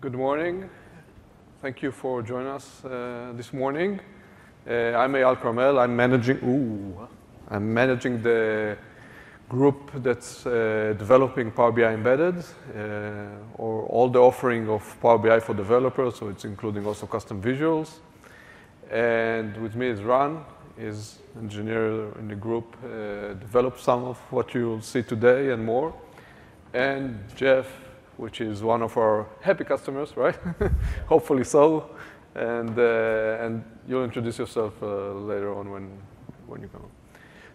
Good morning. Thank you for joining us this morning. I'm Eyal Carmel. I'm managing the group that's developing Power BI Embedded, or all the offering of Power BI for developers, so it's including also custom visuals. And with me is Ran, is engineer in the group, developed some of what you'll see today and more. And Jeff, which is one of our happy customers, right? Hopefully so. And you'll introduce yourself later on when you come.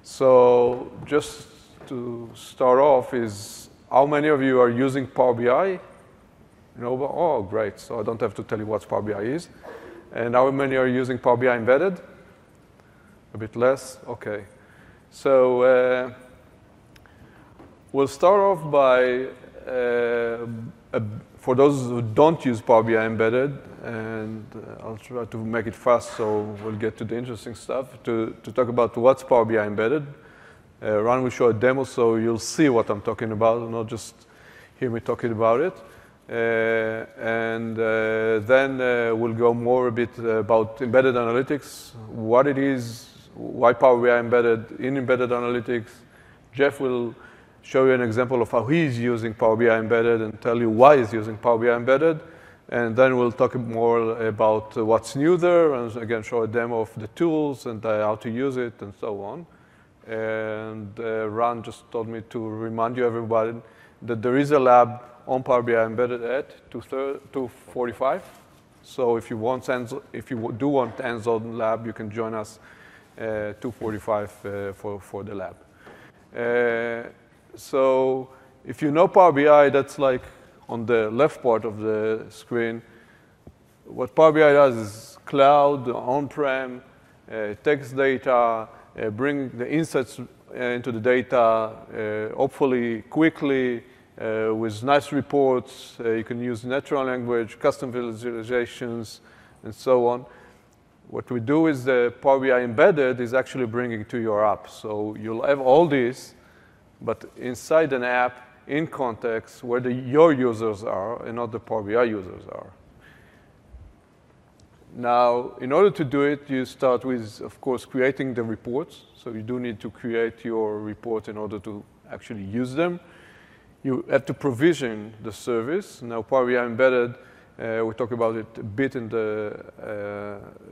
So just to start off is, how many of you are using Power BI? Oh, great. So I don't have to tell you what Power BI is. And how many are using Power BI Embedded? A bit less? OK. So we'll start off by, for those who don't use Power BI Embedded, and I'll try to make it fast so we'll get to the interesting stuff, to talk about what's Power BI Embedded. Ran will show a demo so you'll see what I'm talking about, not just hear me talking about it. And then we'll go more a bit about embedded analytics, what it is, why Power BI Embedded in embedded analytics. Jeff will show you an example of how he's using Power BI Embedded and tell you why he's using Power BI Embedded. And then we'll talk more about what's new there, and again, show a demo of the tools and how to use it and so on. And Ran just told me to remind you, everybody, that there is a lab on Power BI Embedded at 2:45. So if you do want hands-on lab, you can join us 2:45 for the lab. So if you know Power BI, that's like on the left part of the screen. What Power BI does is cloud, on-prem, takes data, bring the insights into the data, hopefully quickly, with nice reports. You can use natural language, custom visualizations, and so on. What we do is the Power BI Embedded is actually bringing to your app. So you'll have all this, but inside an app, in context, where your users are and not the Power BI users are. Now, in order to do it, you start with, of course, creating the reports. So you do need to create your report in order to actually use them. You have to provision the service. Now, Power BI Embedded, we'll talk about it a bit in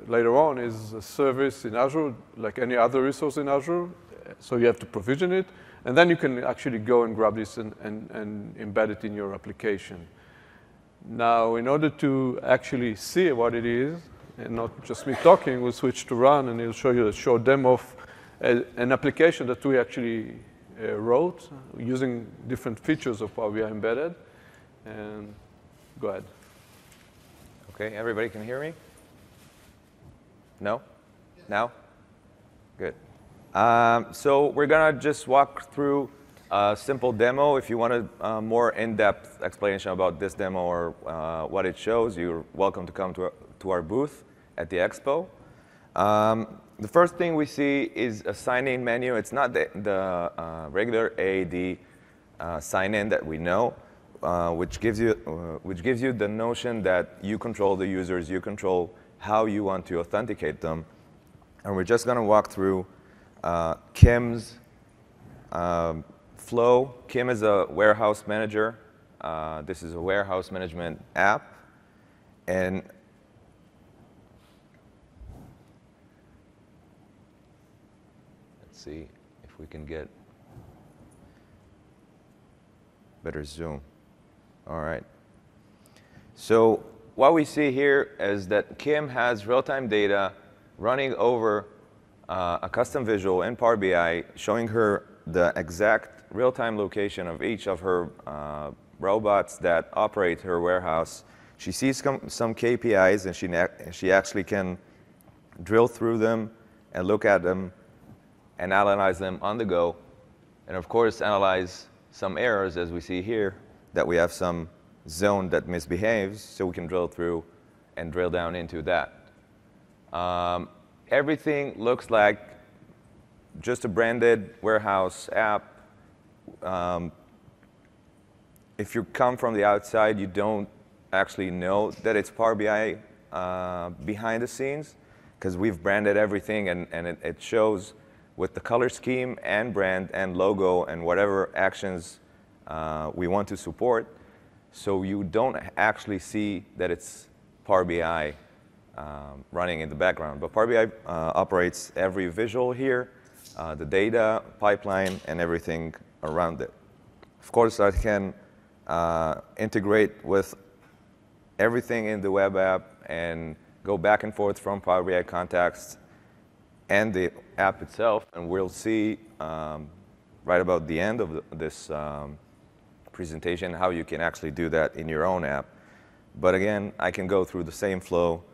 later on, is a service in Azure, like any other resource in Azure. So you have to provision it. And then you can actually go and grab this and embed it in your application. Now, in order to actually see what it is, and not just me talking, we'll switch to Ran, and he'll show you a short demo of an application that we actually wrote using different features of Power BI Embedded. And go ahead. OK, everybody can hear me? No? Now? Good. So we're going to just walk through a simple demo. If you want a more in-depth explanation about this demo or what it shows, you're welcome to come to our booth at the expo. The first thing we see is a sign-in menu. It's not the regular AAD sign-in that we know, which gives you the notion that you control the users, you control how you want to authenticate them. And we're just going to walk through Kim's flow. Kim is a warehouse manager. This is a warehouse management app. And let's see if we can get better zoom. All right. So what we see here is that Kim has real-time data running over a custom visual in Power BI showing her the exact real-time location of each of her robots that operate her warehouse. She sees some KPIs, and she actually can drill through them and look at them and analyze them on the go. And of course, analyze some errors, as we see here, that we have some zone that misbehaves, so we can drill through and drill down into that. Everything looks like just a branded warehouse app. If you come from the outside, you don't actually know that it's Power BI behind the scenes, because we've branded everything, and it shows with the color scheme and brand and logo and whatever actions we want to support. So you don't actually see that it's Power BI running in the background. But Power BI operates every visual here, the data, pipeline, and everything around it. Of course, I can integrate with everything in the web app and go back and forth from Power BI contacts and the app itself. And we'll see right about the end of this presentation how you can actually do that in your own app. But again, I can go through the same flow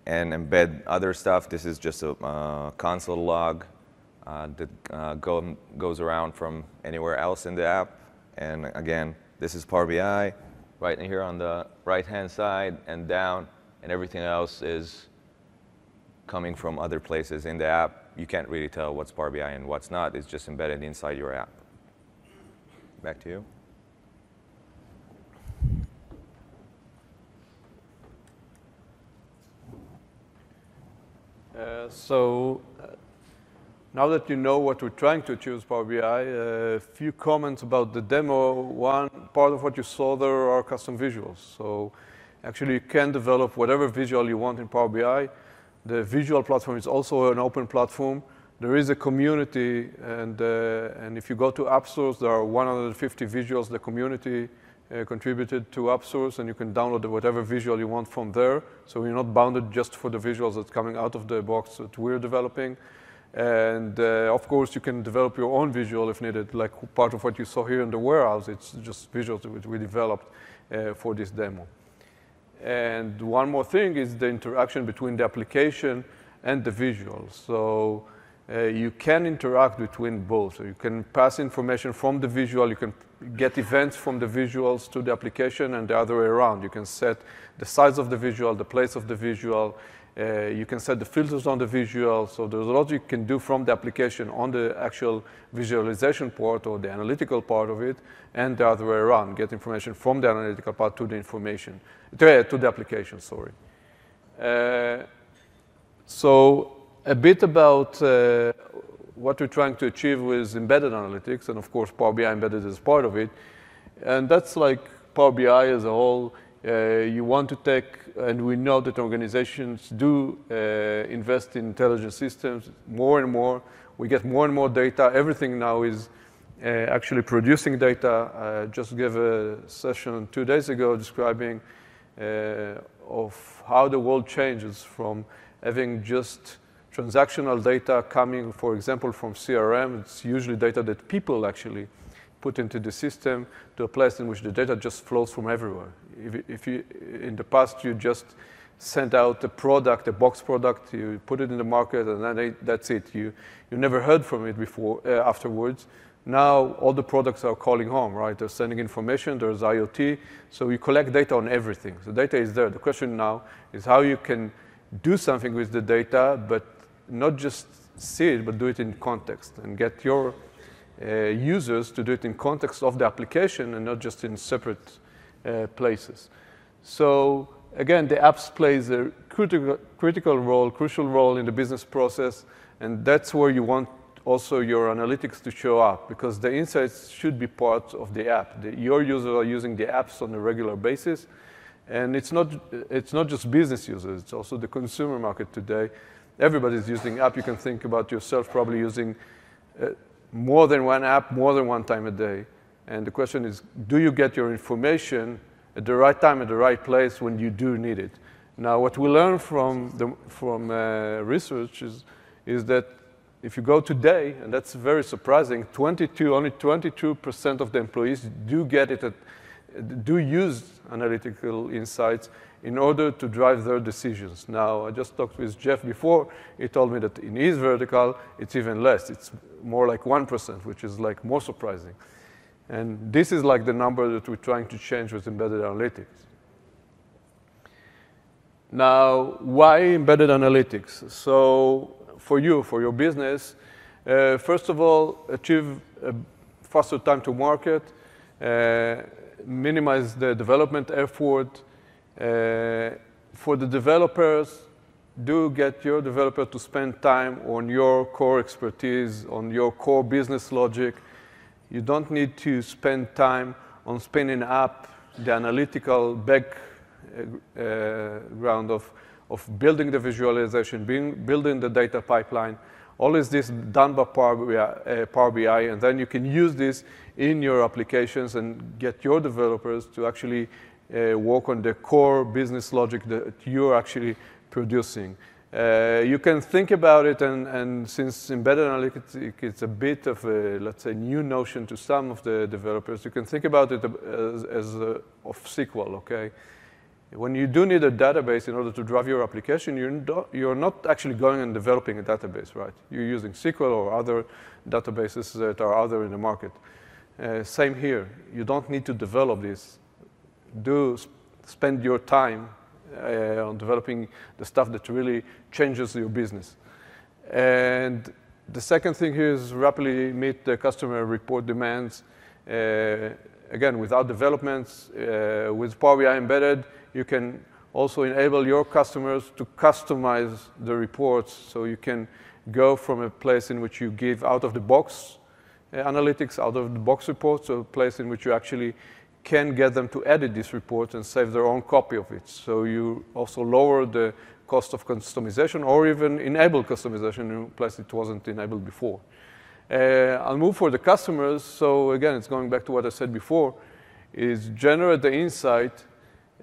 and embed other stuff. This is just a console log that goes around from anywhere else in the app. And again, this is Power BI right in here on the right-hand side and down, and everything else is coming from other places in the app. You can't really tell what's Power BI and what's not. It's just embedded inside your app. Back to you. Now that you know what we're trying to achieve with Power BI, a few comments about the demo. One, part of what you saw there are custom visuals. So actually, you can develop whatever visual you want in Power BI. The visual platform is also an open platform. There is a community, and if you go to App Source, there are 150 visuals the community contributed to App Source, and you can download whatever visual you want from there. So you're not bounded just for the visuals that's coming out of the box that we're developing. And of course, you can develop your own visual if needed, like part of what you saw here in the warehouse. It's just visuals that we developed for this demo. And one more thing is the interaction between the application and the visuals. So you can interact between both. So you can pass information from the visual. You can get events from the visuals to the application, and the other way around. You can set the size of the visual, the place of the visual. You can set the filters on the visual. So there's a lot you can do from the application on the actual visualization part or the analytical part of it, and the other way around. Get information from the analytical part to the information, to the application, sorry. So a bit about what we're trying to achieve with embedded analytics, and of course Power BI embedded is part of it. And that's like Power BI as a whole. You want to take, and we know that organizations do invest in intelligent systems more and more. We get more and more data. Everything now is actually producing data. I just gave a session 2 days ago describing of how the world changes from having just transactional data coming, for example, from CRM. It's usually data that people actually put into the system, to a place in which the data just flows from everywhere. If you, in the past, you just sent out a product, a box product, you put it in the market, and then that's it. You never heard from it before, afterwards. Now, all the products are calling home, right? They're sending information, there's IoT, so you collect data on everything. So data is there. The question now is how you can do something with the data, but not just see it, but do it in context, and get your users to do it in context of the application and not just in separate places. So again, the apps plays a critical role, crucial role in the business process, and that's where you want also your analytics to show up, because the insights should be part of the app. Your users are using the apps on a regular basis, and it's not just business users, it's also the consumer market today. Everybody's using app. You can think about yourself probably using more than one app, more than one time a day. And the question is, do you get your information at the right time, at the right place when you do need it? Now, what we learn from research is that if you go today, and that's very surprising, only 22% of the employees do get it, do use analytical insights in order to drive their decisions. Now, I just talked with Jeff before. He told me that in his vertical, it's even less. It's more like 1%, which is like more surprising. And this is like the number that we're trying to change with embedded analytics. Now, why embedded analytics? So for you, for your business, first of all, achieve a faster time to market, minimize the development effort, For the developers, do get your developer to spend time on your core expertise, on your core business logic. You don't need to spend time on spinning up the analytical background of building the visualization, building the data pipeline. All is this done by Power BI, and then you can use this in your applications and get your developers to actually work on the core business logic that you're actually producing. You can think about it, and since embedded analytics it's a bit of a, let's say, new notion to some of the developers, you can think about it as of SQL, okay? When you do need a database in order to drive your application, you're not actually going and developing a database, right? You're using SQL or other databases that are out there in the market. Same here. You don't need to develop this. Do spend your time on developing the stuff that really changes your business. And the second thing here is rapidly meet the customer report demands. Again, without developments, with Power BI embedded, you can also enable your customers to customize the reports, so you can go from a place in which you give out-of-the-box analytics, out-of-the-box reports, to a place in which you actually can get them to edit these reports and save their own copy of it. So you also lower the cost of customization, or even enable customization in a place it wasn't enabled before. I'll move for the customers. So again, it's going back to what I said before, is generate the insight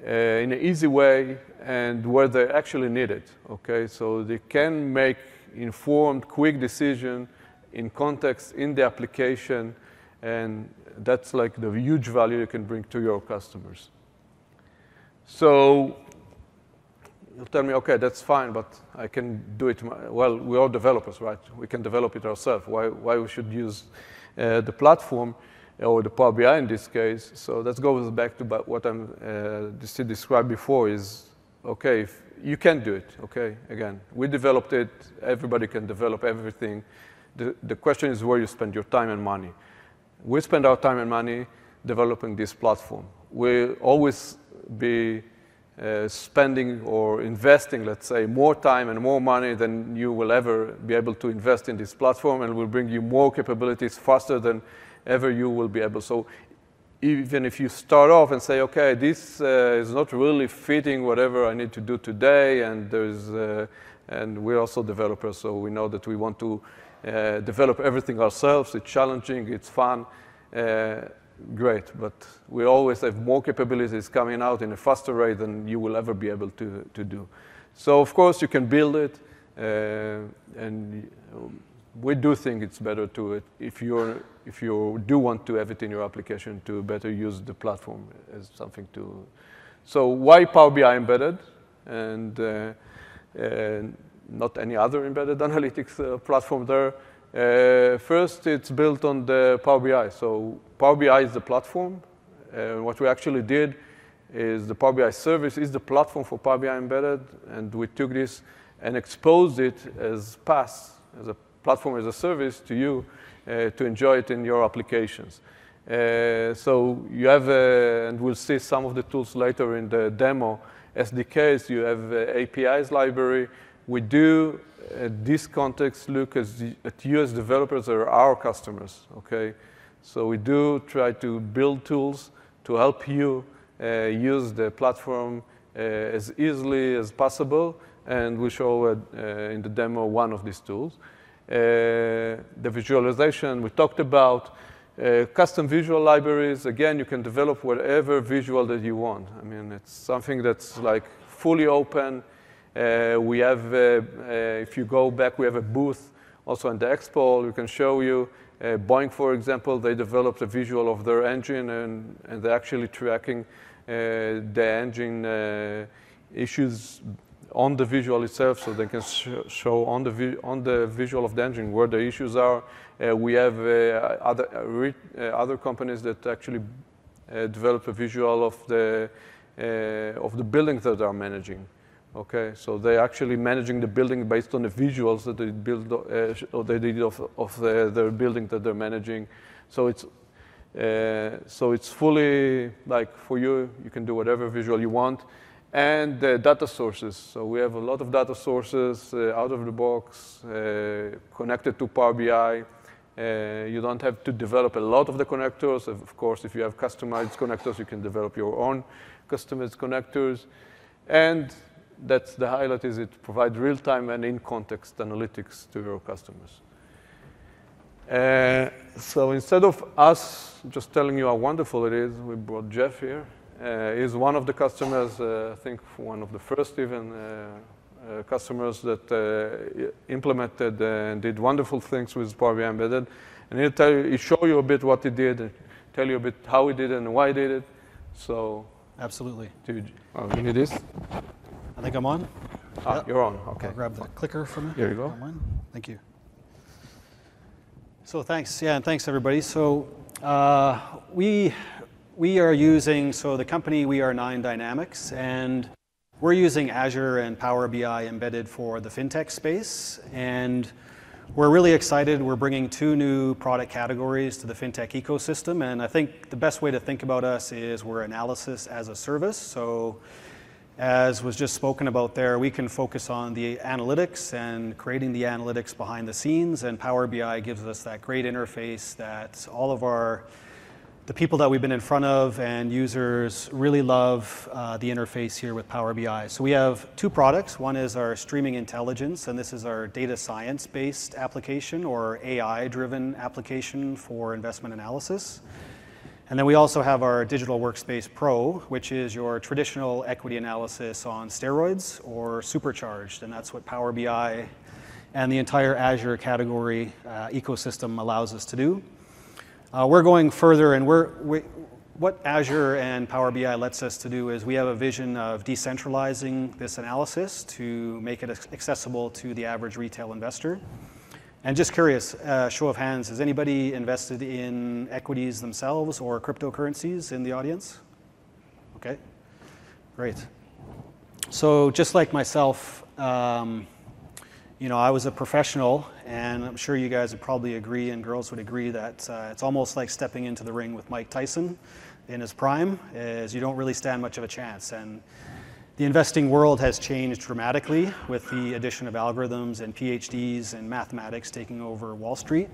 in an easy way and where they actually need it, okay? So they can make informed, quick decision in context, in the application, and that's like the huge value you can bring to your customers. So you'll tell me, okay, that's fine, but I can do it. Well, we're all developers, right? We can develop it ourselves. Why we should use the platform, or the Power BI in this case? So that goes back to what I'm described before is, okay, if you can do it, okay? Again, we developed it. Everybody can develop everything. The question is where you spend your time and money. We spend our time and money developing this platform. We'll always be spending or investing, let's say, more time and more money than you will ever be able to invest in this platform, and will bring you more capabilities faster than ever you will be able. So even if you start off and say, okay, this is not really fitting whatever I need to do today, and and we're also developers, so we know that we want to develop everything ourselves. It's challenging, it's fun, great, but we always have more capabilities coming out in a faster rate than you will ever be able to do. So of course you can build it, and we do think it's better to, if you do want to have it in your application, to better use the platform as something to. So why Power BI embedded, and not any other embedded analytics platform there? First, it's built on the Power BI. So Power BI is the platform. What we actually did is the Power BI service is the platform for Power BI embedded, and we took this and exposed it as PaaS, as a platform as a service to you to enjoy it in your applications. So you have, and we'll see some of the tools later in the demo, SDKs, you have APIs library. We do, this context, look at you as developers that are our customers, okay? So we do try to build tools to help you use the platform as easily as possible, and we'll show in the demo one of these tools. The visualization we talked about, custom visual libraries. Again, you can develop whatever visual that you want. I mean, it's something that's like fully open. We have, if you go back, we have a booth also in the expo. We can show you Boeing, for example, they developed a visual of their engine, and they're actually tracking the engine issues on the visual itself, so they can show on the visual of the engine where the issues are. We have other companies that actually develop a visual of the buildings that they are managing. Okay, so they're actually managing the building based on the visuals that they build or they did of their building that they're managing. So it's fully like for you. You can do whatever visual you want. And data sources. So we have a lot of data sources out of the box, connected to Power BI. You don't have to develop a lot of the connectors. Of course, if you have customized connectors, you can develop your own customized connectors. And that's the highlight, is it provides real-time and in-context analytics to your customers. So instead of us just telling you how wonderful it is, we brought Jeff here. He's one of the customers, I think one of the first even customers that implemented and did wonderful things with Power BI Embedded. And he'll show you a bit what he did, and tell you a bit how he did it and why he did it. So absolutely. You need this? I think I'm on. Yep. You're on. Okay. I'll grab the clicker from me. Here you go. Thank you. So thanks. Yeah, and thanks everybody. So we are using, so the company, we are 9 Dynamics, and we're using Azure and Power BI embedded for the fintech space. And we're really excited. We're bringing 2 new product categories to the fintech ecosystem. And I think the best way to think about us is we're analysis as a service. So as was just spoken about there, we can focus on the analytics and creating the analytics behind the scenes. And Power BI gives us that great interface that all of the people that we've been in front of and users really love the interface here with Power BI. So we have 2 products. One is our streaming intelligence, and this is our data science-based application or AI-driven application for investment analysis. And then we also have our Digital Workspace Pro, which is your traditional equity analysis on steroids or supercharged, and that's what Power BI and the entire Azure category ecosystem allows us to do. We're going further, and what Azure and Power BI lets us to do is we have a vision of decentralizing this analysis to make it accessible to the average retail investor. And just curious, show of hands, has anybody invested in equities themselves or cryptocurrencies in the audience? Okay, great. So just like myself, you know, I was a professional, and I'm sure you guys would probably agree, and girls would agree, that it's almost like stepping into the ring with Mike Tyson in his prime, is you don't really stand much of a chance. And the investing world has changed dramatically with the addition of algorithms and PhDs and mathematics taking over Wall Street.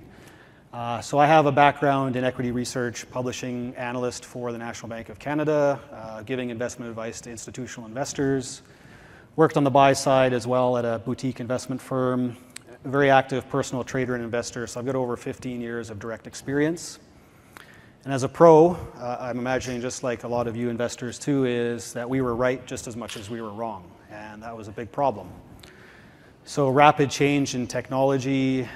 So I have a background in equity research, publishing analyst for the National Bank of Canada, giving investment advice to institutional investors. Worked on the buy side as well at a boutique investment firm. A very active personal trader and investor, so I've got over 15 years of direct experience. And as a pro, I'm imagining, just like a lot of you investors too, is that we were right just as much as we were wrong, and that was a big problem. So rapid change in technology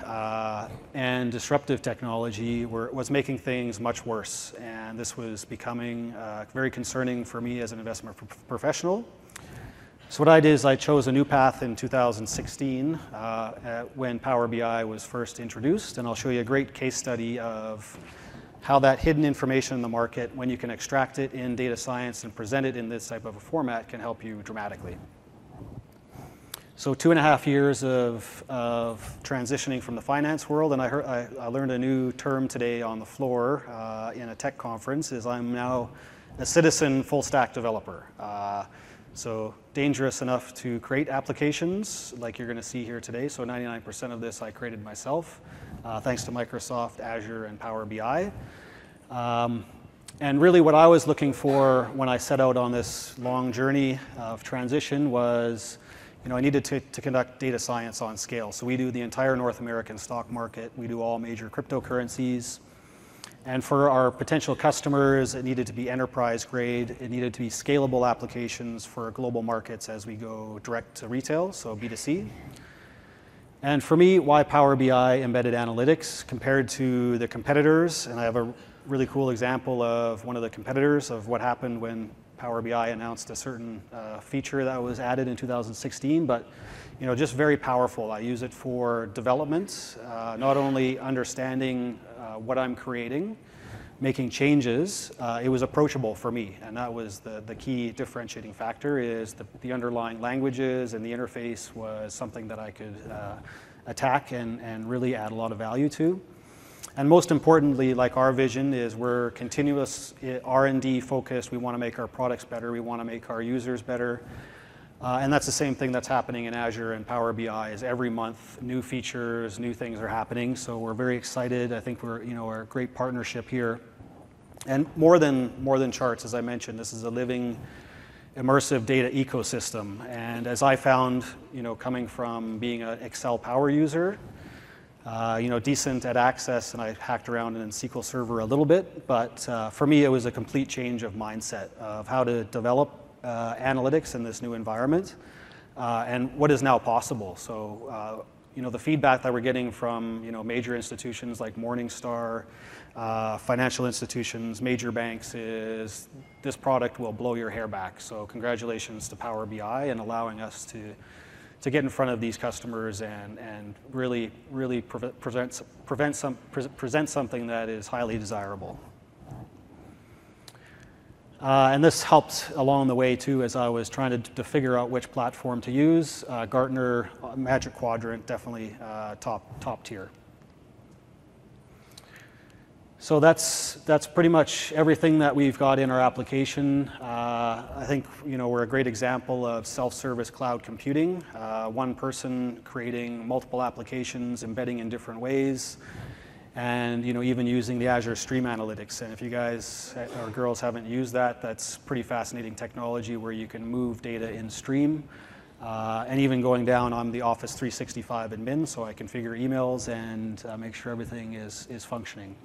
and disruptive technology was making things much worse, and this was becoming very concerning for me as an investment professional. So what I did is I chose a new path in 2016 when Power BI was first introduced, and I'll show you a great case study of how that hidden information in the market, when you can extract it in data science and present it in this type of a format, can help you dramatically. So 2.5 years of transitioning from the finance world, and I learned a new term today on the floor in a tech conference, is I'm now a citizen full stack developer. So dangerous enough to create applications like you're going to see here today. So 99% of this I created myself, thanks to Microsoft, Azure, and Power BI. And really what I was looking for when I set out on this long journey of transition was, you know, I needed to conduct data science on scale. So we do the entire North American stock market. We do all major cryptocurrencies. And for our potential customers, it needed to be enterprise grade. It needed to be scalable applications for global markets as we go direct to retail, so B2C. And for me, why Power BI embedded analytics compared to the competitors? And I have a really cool example of one of the competitors of what happened when Power BI announced a certain feature that was added in 2016, but you know, just very powerful. I use it for development, not only understanding what I'm creating, making changes. It was approachable for me, and that was the key differentiating factor, is the underlying languages, and the interface was something that I could attack and really add a lot of value to. And most importantly, like our vision is we're continuous R&D focused. We want to make our products better. We want to make our users better. And that's the same thing that's happening in Azure and Power BI is every month, new features, new things are happening. So we're very excited. I think we're a great partnership here. And more than charts, as I mentioned, this is a living, immersive data ecosystem. And as I found, coming from being an Excel Power user, decent at Access, and I hacked around in SQL Server a little bit, but for me, it was a complete change of mindset of how to develop analytics in this new environment and what is now possible. So, the feedback that we're getting from, major institutions like Morningstar, financial institutions, major banks is this product will blow your hair back. So congratulations to Power BI and allowing us to get in front of these customers and really present something that is highly desirable. And this helped along the way too as I was trying to figure out which platform to use. Gartner Magic Quadrant, definitely top tier. So that's pretty much everything that we've got in our application. I think we're a great example of self-service cloud computing. One person creating multiple applications, embedding in different ways, and even using the Azure Stream Analytics. And if you guys or girls haven't used that, that's pretty fascinating technology where you can move data in stream. And even going down, I'm the Office 365 admin, so I configure emails and make sure everything is functioning.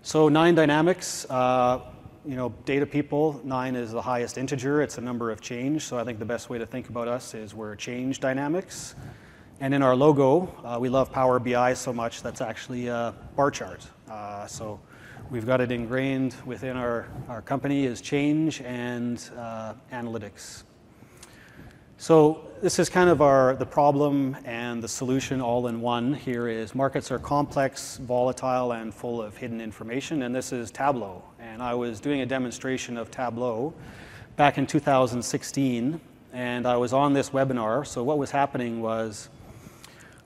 So 9 dynamics, data people, 9 is the highest integer. It's a number of change. So I think the best way to think about us is we're change dynamics. And in our logo, we love Power BI so much that's actually a bar chart. So we've got it ingrained within our company is change and analytics. So this is kind of the problem and the solution all in one. Here is markets are complex, volatile, and full of hidden information, and this is Tableau. And I was doing a demonstration of Tableau back in 2016, and I was on this webinar. So what was happening was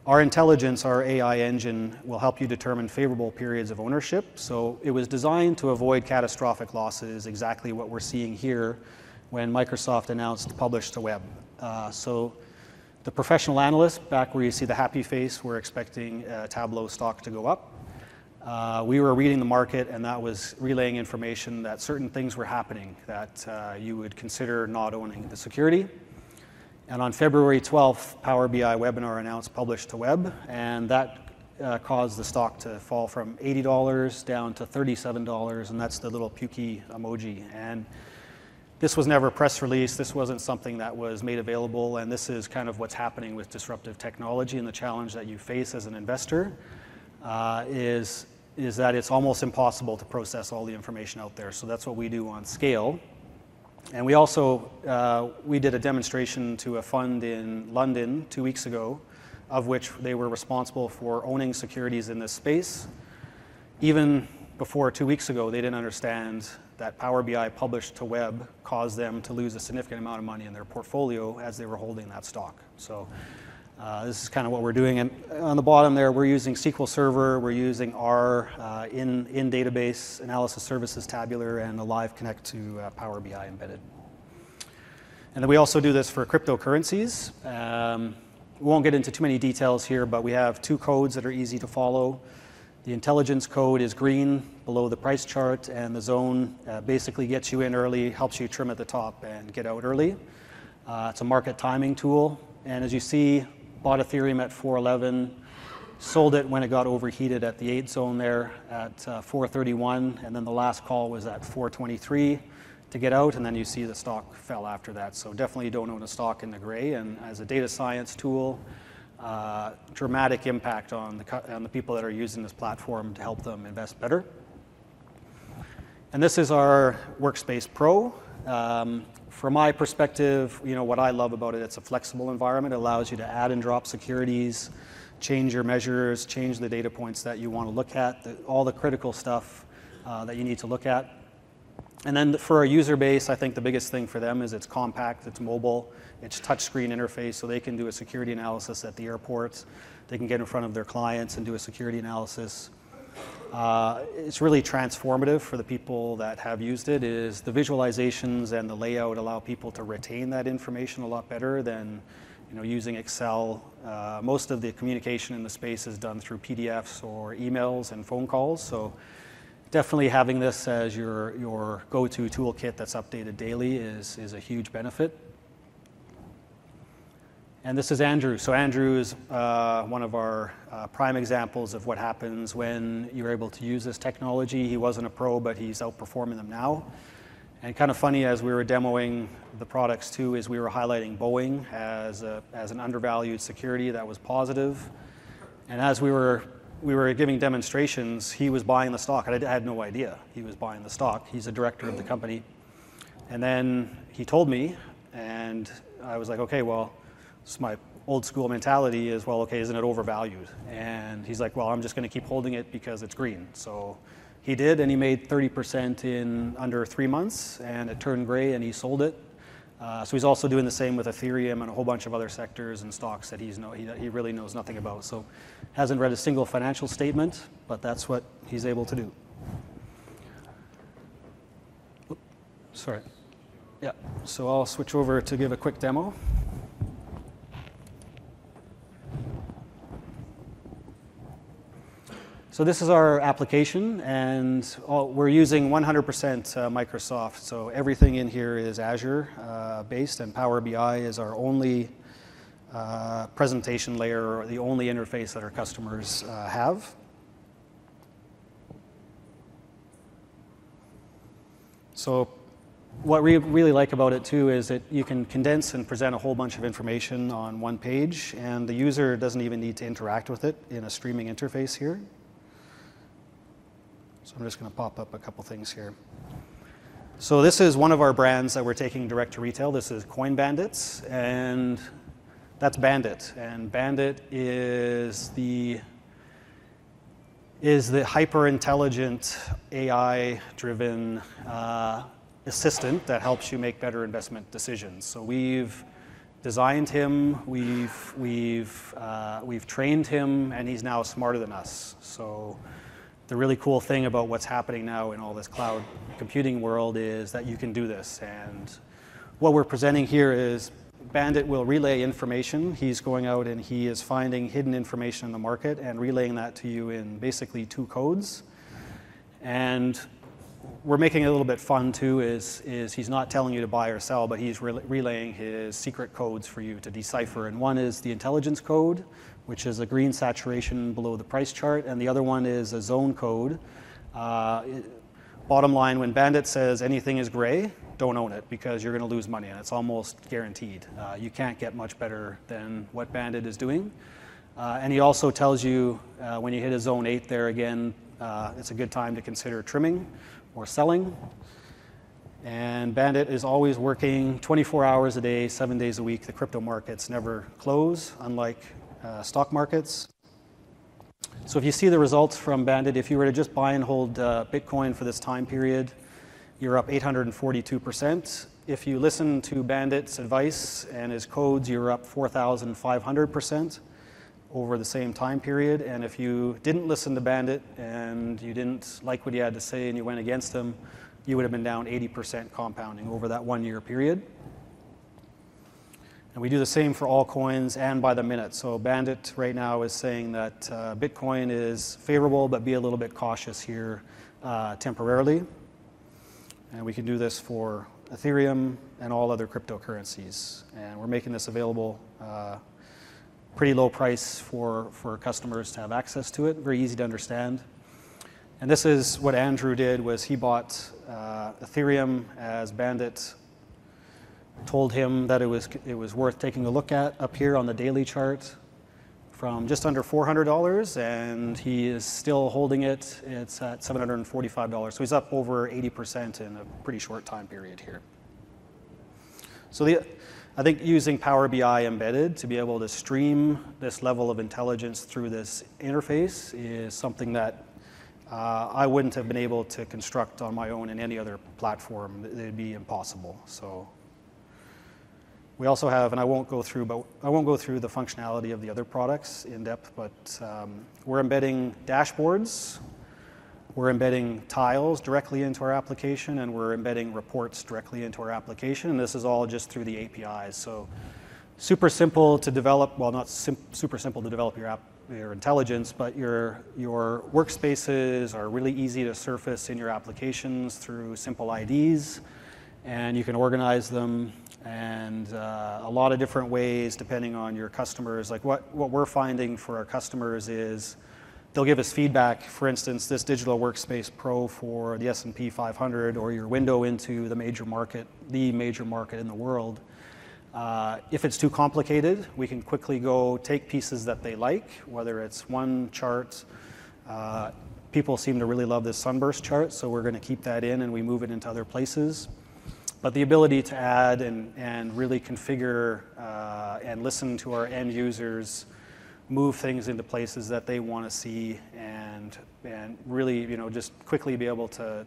our intelligence, our AI engine, will help you determine favorable periods of ownership. So it was designed to avoid catastrophic losses, exactly what we're seeing here when Microsoft announced publish to web. So the professional analysts, back where you see the happy face, were expecting Tableau stock to go up. We were reading the market, and that was relaying information that certain things were happening that you would consider not owning the security. And on February 12th, Power BI webinar announced publish to web, and that caused the stock to fall from $80 down to $37, and that's the little pukey emoji. And this was never press release. This wasn't something that was made available, and this is kind of what's happening with disruptive technology. And the challenge that you face as an investor is that it's almost impossible to process all the information out there. So that's what we do on scale. And we also we did a demonstration to a fund in London 2 weeks ago, of which they were responsible for owning securities in this space. Even before 2 weeks ago, they didn't understand that Power BI published to web caused them to lose a significant amount of money in their portfolio as they were holding that stock. So this is kind of what we're doing. And on the bottom there, we're using SQL Server, we're using R in database, analysis services tabular, and a live connect to Power BI embedded. And then we also do this for cryptocurrencies. We won't get into too many details here, but we have 2 codes that are easy to follow. The intelligence code is green below the price chart, and the zone basically gets you in early, helps you trim at the top and get out early. It's a market timing tool, and as you see, bought Ethereum at 411, sold it when it got overheated at the 8 zone there at 431, and then the last call was at 423 to get out, and then you see the stock fell after that. So definitely don't own a stock in the gray, and as a data science tool, dramatic impact on the people that are using this platform to help them invest better. And this is our Workspace Pro. From my perspective, what I love about it, it's a flexible environment. It allows you to add and drop securities, change your measures, change the data points that you want to look at, all the critical stuff that you need to look at. And then for our user base, I think the biggest thing for them is it's compact, it's mobile, it's touchscreen interface, so they can do a security analysis at the airport. they can get in front of their clients and do a security analysis. It's really transformative for the people that have used it. Is the visualizations and the layout allow people to retain that information a lot better than using Excel. Most of the communication in the space is done through PDFs or emails and phone calls. So definitely having this as your go-to toolkit that's updated daily is a huge benefit. And this is Andrew. So Andrew is one of our prime examples of what happens when you're able to use this technology. He wasn't a pro, but he's outperforming them now. And kind of funny, as we were demoing the products too, is we were highlighting Boeing as an undervalued security that was positive. And as we were giving demonstrations, he was buying the stock. I had no idea he was buying the stock. He's a director of the company. And then he told me, and I was like, okay, well, it's my old school mentality is, well, okay, isn't it overvalued? And he's like, well, I'm just going to keep holding it because it's green. So he did, and he made 30% in under 3 months, and it turned gray, and he sold it. So he's also doing the same with Ethereum and a whole bunch of other sectors and stocks that he really knows nothing about. So hasn't read a single financial statement, but that's what he's able to do. Oops, sorry. Yeah, so I'll switch over to give a quick demo. So this is our application, and we're using 100% Microsoft. So everything in here is Azure based, and Power BI is our only presentation layer, or the only interface that our customers have. So what we really like about it too is that you can condense and present a whole bunch of information on one page, and the user doesn't even need to interact with it in a streaming interface here. So I'm just going to pop up a couple things here. So this is one of our brands that we're taking direct to retail. This is Coin Bandits, and that's Bandit. And Bandit is the hyper-intelligent, AI-driven assistant that helps you make better investment decisions. So we've designed him, we've trained him, and he's now smarter than us. So the really cool thing about what's happening now in all this cloud computing world is that you can do this. And what we're presenting here is Bandit will relay information. He's going out and he is finding hidden information in the market and relaying that to you in basically 2 codes. And we're making it a little bit fun too, is he's not telling you to buy or sell, but he's relaying his secret codes for you to decipher. And one is the intelligence code, which is a green saturation below the price chart, and the other one is a zone code. Bottom line, when Bandit says anything is gray, don't own it because you're going to lose money, and it's almost guaranteed. You can't get much better than what Bandit is doing. And he also tells you when you hit a zone 8 there again, it's a good time to consider trimming or selling. And Bandit is always working 24 hours a day, 7 days a week. The crypto markets never close, unlike stock markets. So if you see the results from Bandit, if you were to just buy and hold Bitcoin for this time period, you're up 842%. If you listen to Bandit's advice and his codes, you're up 4,500% over the same time period. And if you didn't listen to Bandit and you didn't like what he had to say and you went against him, you would have been down 80% compounding over that 1-year period. And we do the same for all coins and by the minute. So Bandit right now is saying that Bitcoin is favorable, but be a little bit cautious here temporarily. And we can do this for Ethereum and all other cryptocurrencies. And we're making this available pretty low price for customers to have access to it, very easy to understand. And this is what Andrew did, was he bought Ethereum as Bandit told him that it was worth taking a look at up here on the daily chart from just under $400, and he is still holding it. It's at $745. So he's up over 80% in a pretty short time period here. So I think using Power BI embedded to be able to stream this level of intelligence through this interface is something that I wouldn't have been able to construct on my own in any other platform. It'd be impossible. So We also have, and I won't go through the functionality of the other products in depth, but we're embedding dashboards, we're embedding tiles directly into our application, and we're embedding reports directly into our application, and this is all just through the APIs. So super simple to develop, well, not super simple to develop your intelligence, but your workspaces are really easy to surface in your applications through simple IDs, and you can organize them and a lot of different ways depending on your customers. Like what we're finding for our customers is they'll give us feedback. For instance, this Digital Workspace Pro for the S&P 500 or your window into the major market in the world. If it's too complicated, we can quickly go take pieces that they like, whether it's one chart. People seem to really love this sunburst chart, so we're going to keep that in and we move it into other places. But the ability to add and really configure and listen to our end users, move things into places that they want to see, and really, just quickly be able to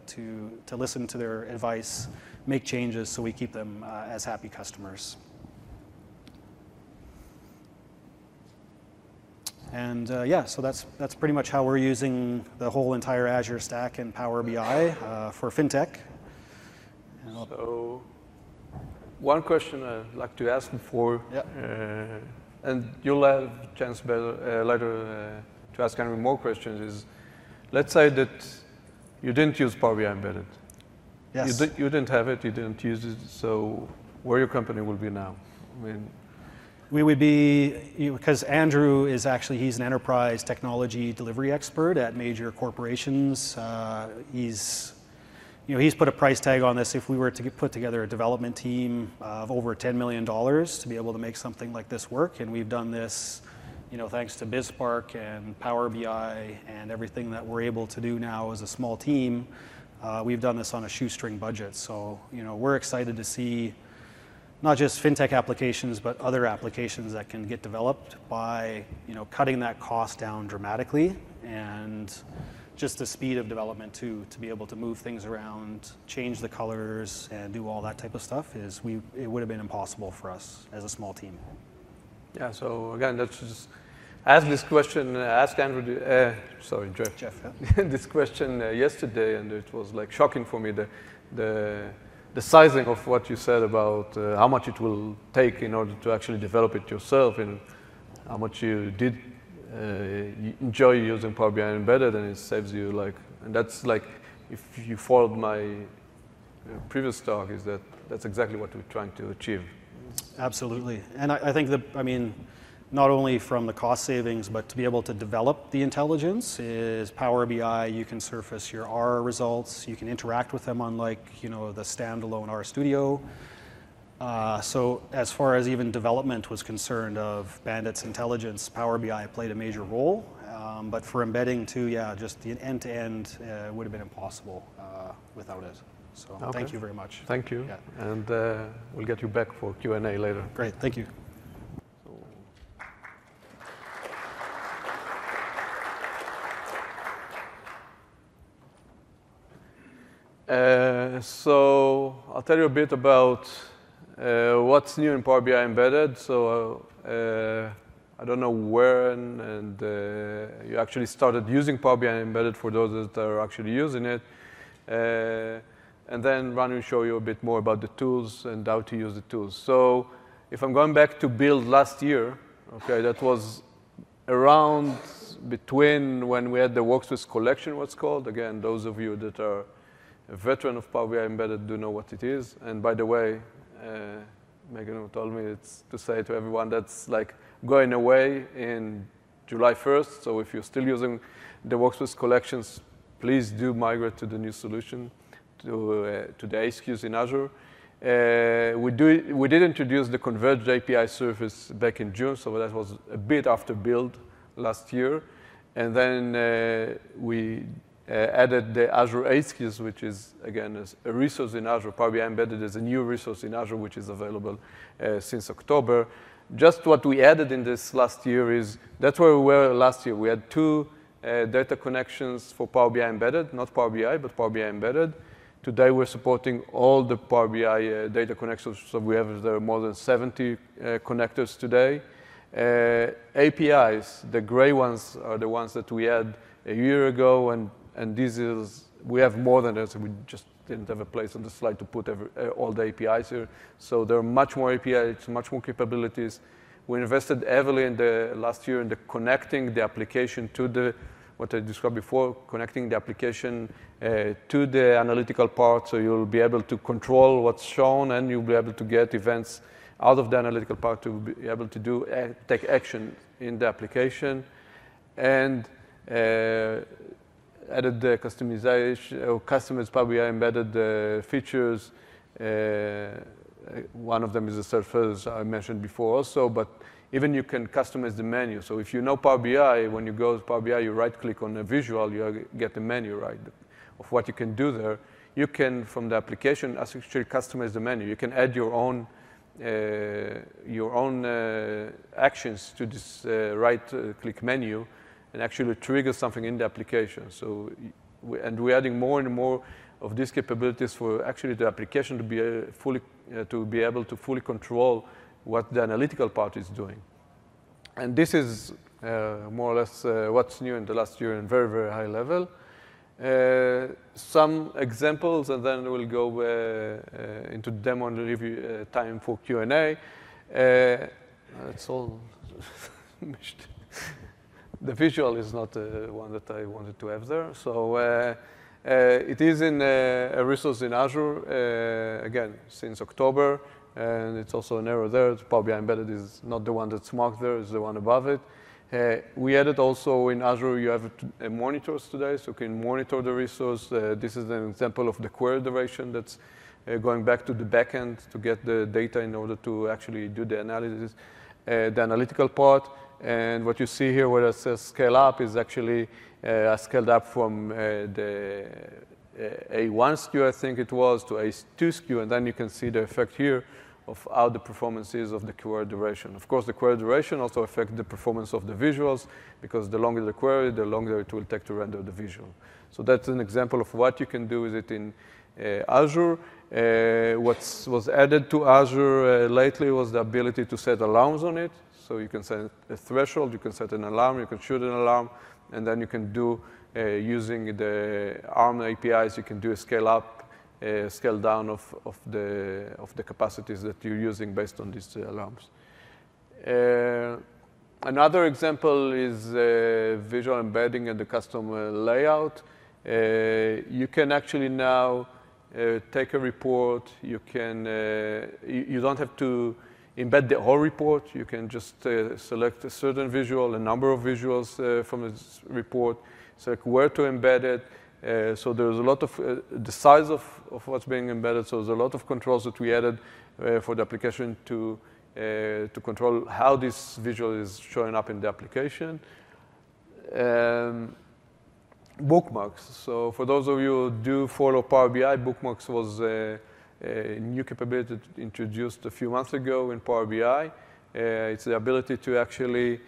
listen to their advice, make changes, so we keep them as happy customers. And so that's pretty much how we're using the whole entire Azure stack and Power BI for fintech. So one question I'd like to ask before, and you'll have a chance later to ask any more questions, is let's say that you didn't use Power BI Embedded. Yes. You didn't have it, you didn't use it, so where your company will be now? I mean, we would be, because Andrew is actually, he's an enterprise technology delivery expert at major corporations. He's put a price tag on this. If we were to put together a development team of over $10 million to be able to make something like this work, and we've done this, thanks to BizSpark and Power BI and everything that we're able to do now as a small team, we've done this on a shoestring budget. So, we're excited to see not just fintech applications, but other applications that can get developed by, cutting that cost down dramatically, and just the speed of development too, to be able to move things around, change the colors, and do all that type of stuff it would have been impossible for us as a small team. Yeah, so again, let's just ask this question, ask Andrew, Jeff. Jeff, this question yesterday, and it was like shocking for me, the sizing of what you said about how much it will take in order to actually develop it yourself, and how much you did enjoy using Power BI Embedded, and it saves you and that's if you followed my previous talk, that's exactly what we're trying to achieve. Absolutely, and I think not only from the cost savings, but to be able to develop the intelligence is Power BI. You can surface your R results. You can interact with them unlike, the standalone RStudio. So as far as even development was concerned of Bandit's intelligence, Power BI played a major role. But for embedding too, just the end-to-end would have been impossible without it. So okay. Thank you very much. Thank you. Yeah. And we'll get you back for Q&A later. Great, thank you. So I'll tell you a bit about what's new in Power BI Embedded. So I don't know when and you actually started using Power BI Embedded for those that are actually using it. And then Ron will show you a bit more about the tools and how to use the tools. So if I'm going back to build last year, okay, that was around between when we had the Workspace collection, what's called. Again, those of you that are a veteran of Power BI Embedded do know what it is. And by the way, Megan told me it's to say to everyone that's going away in July 1st. So if you're still using the Workspace collections, please do migrate to the new solution, to the ASQs in Azure. We did introduce the Converged API service back in June, so that was a bit after build last year. And then we added the Azure ASQs, which is, again, a resource in Azure. Power BI Embedded is a new resource in Azure, which is available since October. Just what we added in this last year is, that's where we were last year. We had two data connections for Power BI Embedded, not Power BI, but Power BI Embedded, Today, we're supporting all the Power BI data connections. So we have there are more than 70 connectors today. APIs, the gray ones are the ones that we had a year ago, and we have more than that. So we just didn't have a place on the slide to put all the APIs here. So there are much more APIs, much more capabilities. We invested heavily in the last year in the connecting the application to what I described before, connecting the application to the analytical part, so you'll be able to control what's shown, and you'll be able to get events out of the analytical part to be able to take action in the application. And added the customization, or customized Power BI embedded features. One of them is the surface I mentioned before also, but even you can customize the menu. So if you know Power BI, when you go to Power BI, you right-click on a visual, you get the menu, right, of what you can do there. You can, from the application, actually customize the menu. You can add your own actions to this right-click menu, and actually trigger something in the application. So, we're adding more and more of these capabilities for actually the application to be able to fully control what the analytical part is doing. And this is more or less what's new in the last year in very, very high level. Some examples, and then we'll go into demo and review time for Q&A. It's all the visual is not one that I wanted to have there. So it is in a resource in Azure, again, since October. And it's also an error there. Power BI Embedded is not the one that's marked there, it's the one above it. We added also in Azure, you have monitors today, so you can monitor the resource. This is an example of the query duration that's going back to the backend to get the data in order to actually do the analysis, the analytical part. And what you see here where it says scale up is actually scaled up from the A1 SKU, I think it was, to A2 SKU, and then you can see the effect here of how the performance is of the query duration. Of course, the query duration also affects the performance of the visuals, because the longer the query, the longer it will take to render the visual. So that's an example of what you can do with it in Azure. What was added to Azure lately was the ability to set alarms on it. So you can set a threshold, you can set an alarm, you can shoot an alarm, and then you can do, using the ARM APIs, you can do a scale up, scale down of the capacities that you're using based on these alarms. Another example is visual embedding and the custom layout. You can actually now take a report. You don't have to embed the whole report. You can just select a certain visual, a number of visuals from this report, select where to embed it. So there's a lot of the size of what's being embedded. So there's a lot of controls that we added for the application to control how this visual is showing up in the application. Bookmarks. So for those of you who do follow Power BI, bookmarks was a new capability introduced a few months ago in Power BI. It's the ability to actually,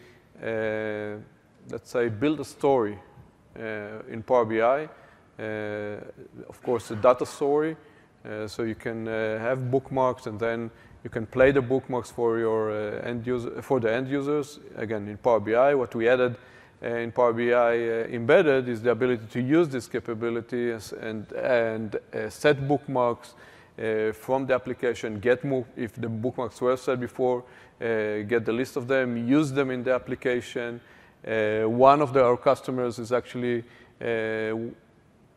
let's say, build a story in Power BI. Of course, a data story. So you can have bookmarks, and then you can play the bookmarks for your the end users. Again, in Power BI, what we added in Power BI embedded is the ability to use this capability and set bookmarks from the application. If the bookmarks were set before, get the list of them, use them in the application. One of our customers is actually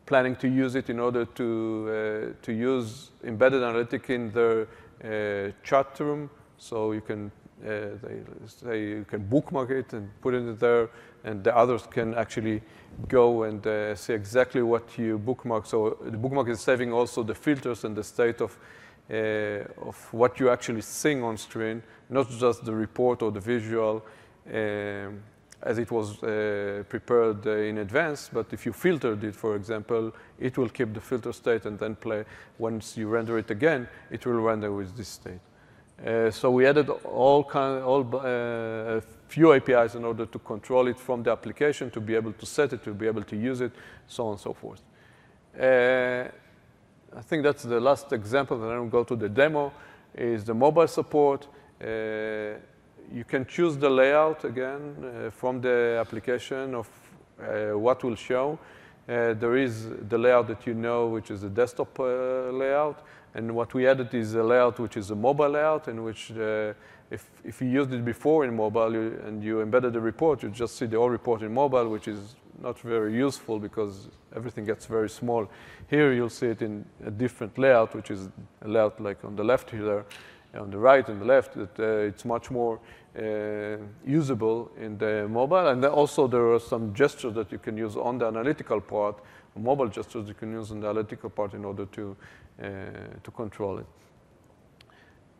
planning to use it in order to use embedded analytics in their chat room. So you can they say you can bookmark it and put it there, and the others can actually go and see exactly what you bookmark. So the bookmark is saving also the filters and the state of what you actually seeing on screen, not just the report or the visual as it was prepared in advance. But if you filtered it, for example, it will keep the filter state and then play. Once you render it again, it will render with this state. So we added a few APIs in order to control it from the application, to be able to set it, to be able to use it, so on and so forth. I think that's the last example, and then we'll go to the demo, is the mobile support. You can choose the layout again from the application of what will show. There is the layout that you know, which is the desktop layout. And what we added is a layout which is a mobile layout, in which if you used it before in mobile and you embedded the report, you just see the whole report in mobile, which is not very useful because everything gets very small. Here you'll see it in a different layout, which is a layout like on the left here, on the right and the left, that it's much more usable in the mobile. And then also there are some gestures that you can use on the analytical part, mobile gestures you can use on the analytical part in order to control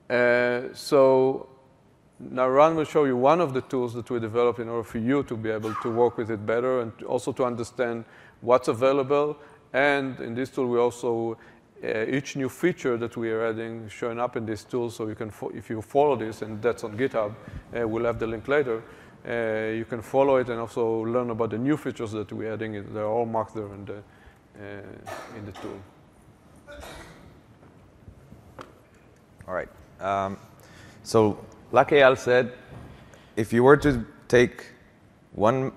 it. So now Ran will show you one of the tools that we developed in order for you to be able to work with it better and also to understand what's available. And in this tool, we also, each new feature that we are adding is showing up in this tool. So you can, if you follow this, and that's on GitHub, we'll have the link later, you can follow it and also learn about the new features that we're adding. They're all marked there in the tool. All right. So like Eyal said, if you were to take one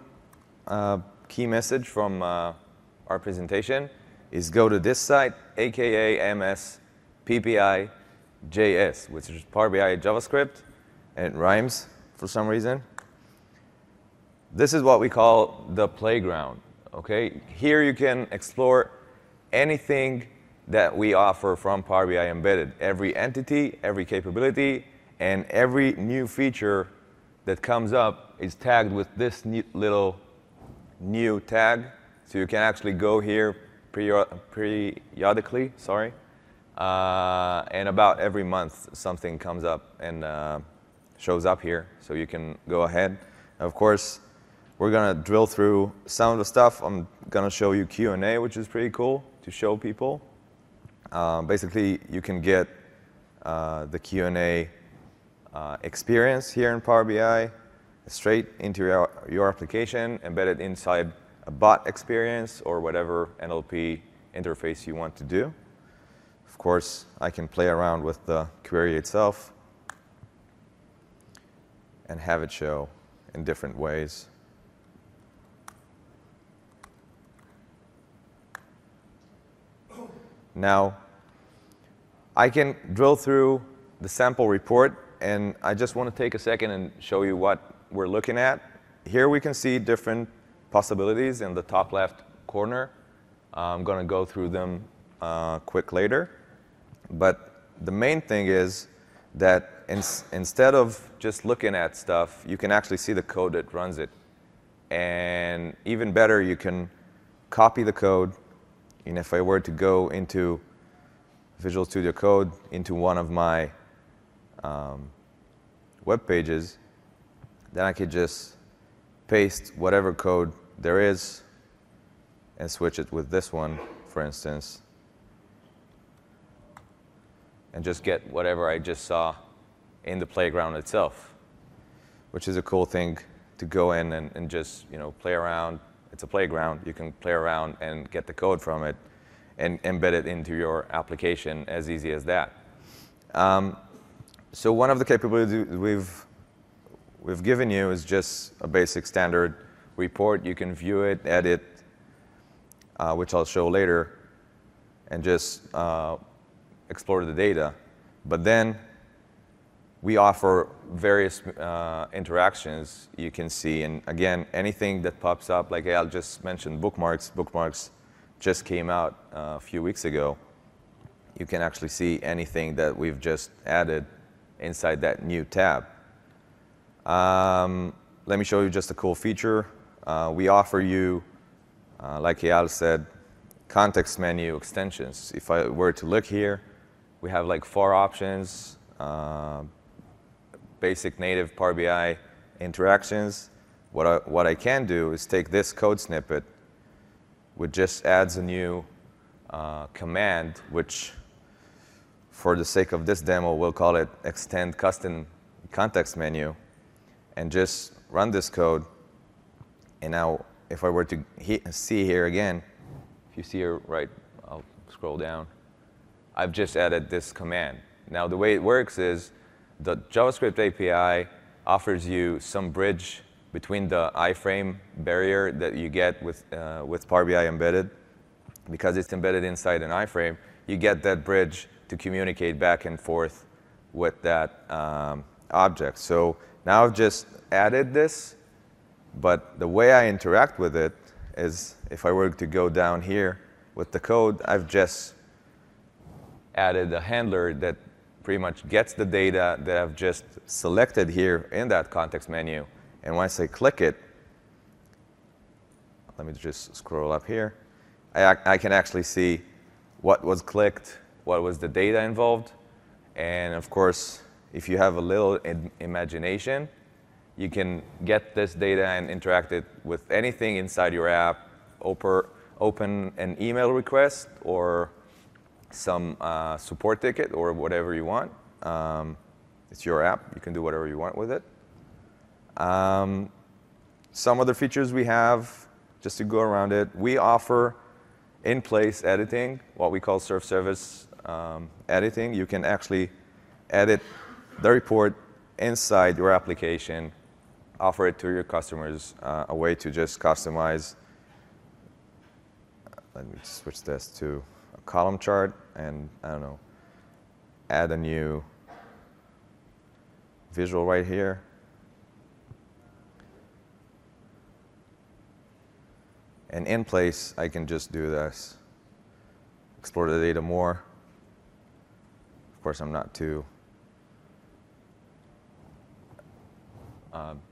key message from our presentation, is go to this site, aka MS.PPI.js, which is Power BI JavaScript, and it rhymes for some reason. This is what we call the playground. Okay? Here you can explore anything that we offer from Power BI Embedded. Every entity, every capability, and every new feature that comes up is tagged with this little new tag. So you can actually go here periodically, and about every month something comes up and shows up here. So you can go ahead. Of course, we're going to drill through some of the stuff. I'm going to show you Q&A, which is pretty cool to show people. Basically, you can get the Q&A experience here in Power BI straight into your application, embedded inside a bot experience or whatever NLP interface you want to do. Of course, I can play around with the query itself and have it show in different ways. Now, I can drill through the sample report, and I just want to take a second and show you what we're looking at. Here we can see different possibilities in the top left corner. I'm going to go through them quick later. But the main thing is that instead of just looking at stuff, you can actually see the code that runs it. And even better, you can copy the code. And if I were to go into Visual Studio Code into one of my web pages, then I could just paste whatever code there is and switch it with this one, for instance, and just get whatever I just saw in the playground itself, which is a cool thing to go in and just play around. It's a playground. You can play around and get the code from it and embed it into your application as easy as that. So one of the capabilities we've given you is just a basic standard report. You can view it, edit, which I'll show later, and just explore the data. But then we offer various interactions you can see. And again, anything that pops up, like I'll just mention bookmarks. Bookmarks just came out a few weeks ago. You can actually see anything that we've just added inside that new tab. Let me show you just a cool feature. We offer you, like Eyal said, context menu extensions. If I were to look here, we have like 4 options. Basic native Power BI interactions. What I can do is take this code snippet, which just adds a new command, which for the sake of this demo, we'll call it extend custom context menu, and just run this code. And now, if I were to see here again, if you see here, right, I'll scroll down. I've just added this command. Now, the way it works is the JavaScript API offers you some bridge between the iframe barrier that you get with Power BI embedded. Because it's embedded inside an iframe, you get that bridge to communicate back and forth with that object. So now I've just added this, but the way I interact with it is if I were to go down here with the code, I've just added a handler that pretty much gets the data that I've just selected here in that context menu. And once I click it, let me just scroll up here. I can actually see what was clicked, what was the data involved. And of course, if you have a little imagination, you can get this data and interact it with anything inside your app, open an email request or some support ticket or whatever you want. It's your app. You can do whatever you want with it. Some other features we have, just to go around it, we offer in-place editing, what we call self-service editing. You can actually edit the report inside your application, offer it to your customers, a way to just customize. Let me switch this to a column chart and, I don't know, add a new visual right here. And in place, I can just do this. Explore the data more. Of course, I'm not too.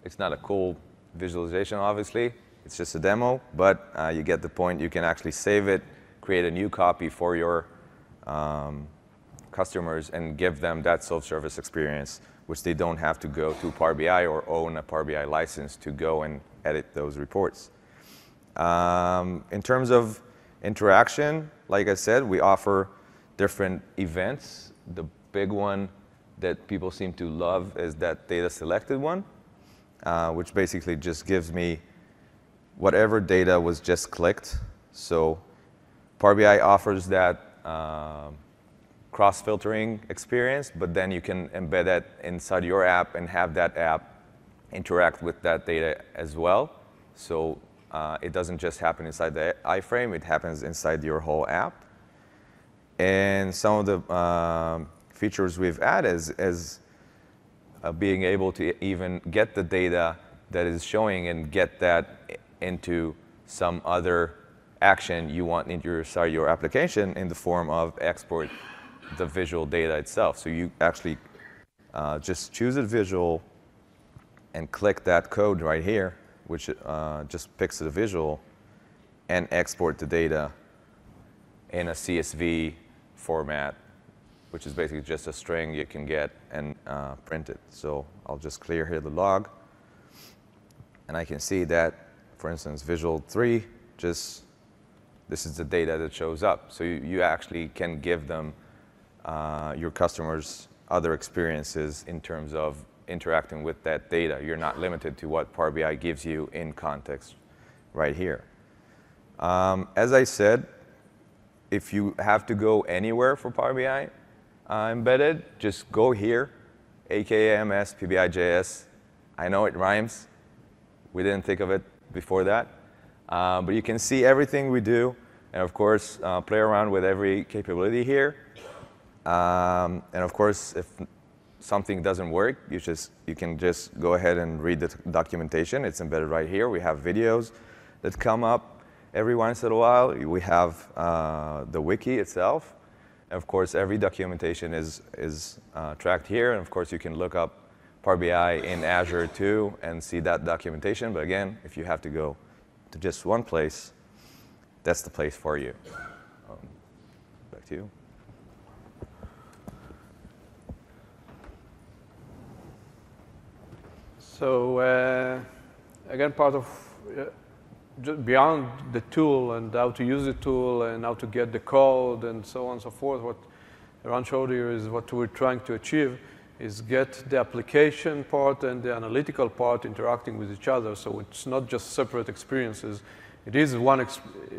It's not a cool visualization, obviously. It's just a demo, but you get the point. You can actually save it, create a new copy for your customers, and give them that self-service experience, which they don't have to go to Power BI or own a Power BI license to go and edit those reports. In terms of interaction, like I said, we offer different events. The big one that people seem to love is that data selected one, which basically just gives me whatever data was just clicked. So Power BI offers that cross-filtering experience, but then you can embed that inside your app and have that app interact with that data as well. So it doesn't just happen inside the iframe, it happens inside your whole app. And some of the features we've added is being able to even get the data that is showing and get that into some other action you want inside your application in the form of export the visual data itself. So you actually just choose a visual and click that code right here, which just picks the visual and export the data in a CSV format, which is basically just a string you can get and print it. So I'll just clear here the log. And I can see that, for instance, visual 3, this is the data that shows up. So you actually can give them, your customers, other experiences in terms of interacting with that data. You're not limited to what Power BI gives you in context right here. As I said, if you have to go anywhere for Power BI embedded, just go here, AKAMS PBI.js. I know it rhymes. We didn't think of it before that. But you can see everything we do, and of course, play around with every capability here. And of course, if something doesn't work, you can just go ahead and read the documentation. It's embedded right here. We have videos that come up every once in a while. We have the wiki itself. And of course, every documentation is tracked here. And of course, you can look up Power BI in Azure too and see that documentation. But again, if you have to go to just one place, that's the place for you. Back to you. So again, part of just beyond the tool and how to use the tool and how to get the code and so on and so forth, what Ran showed here is what we're trying to achieve is get the application part and the analytical part interacting with each other. So it's not just separate experiences. It is one,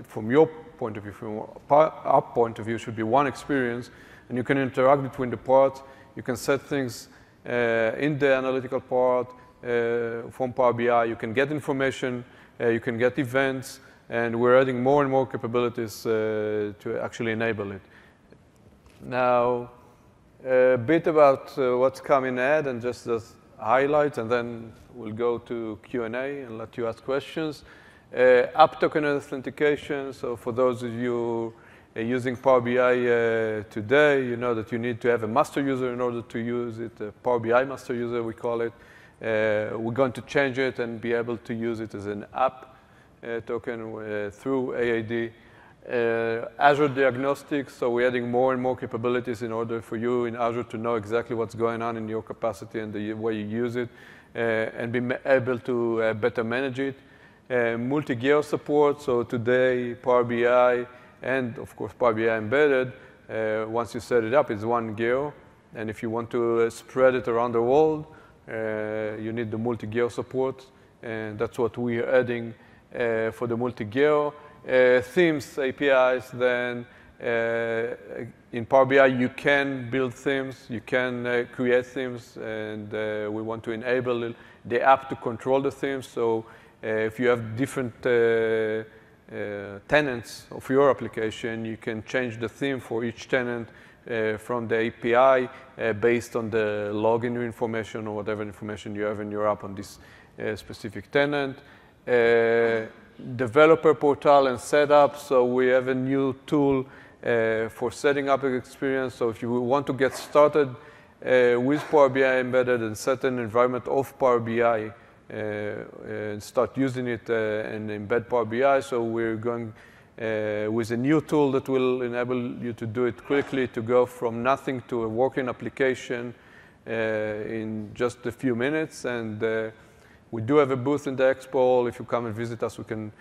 from your point of view, from our point of view, should be one experience, and you can interact between the parts. You can set things in the analytical part from Power BI. You can get information, you can get events, and we're adding more and more capabilities to actually enable it. Now, a bit about what's coming ahead and just the highlights, and then we'll go to Q&A and let you ask questions. App token authentication. So for those of you using Power BI today, you know that you need to have a master user in order to use it, a Power BI master user, we call it. We're going to change it and be able to use it as an app token through AAD. Azure Diagnostics, so we're adding more and more capabilities in order for you in Azure to know exactly what's going on in your capacity and the way you use it, and be able to better manage it. Multi-geo support, so today Power BI and of course Power BI embedded, once you set it up, it's one geo, and if you want to spread it around the world, you need the multi-geo support, and that's what we are adding for the multi-geo. Themes, APIs, then in Power BI you can build themes, you can create themes, and we want to enable the app to control the themes. So if you have different tenants of your application, you can change the theme for each tenant from the API based on the login information or whatever information you have in your app on this specific tenant. Developer portal and setup. So we have a new tool for setting up an experience. So if you want to get started with Power BI embedded and set an environment of Power BI and start using it and embed Power BI, so we're going with a new tool that will enable you to do it quickly, to go from nothing to a working application in just a few minutes. And we do have a booth in the expo. If you come and visit us, we can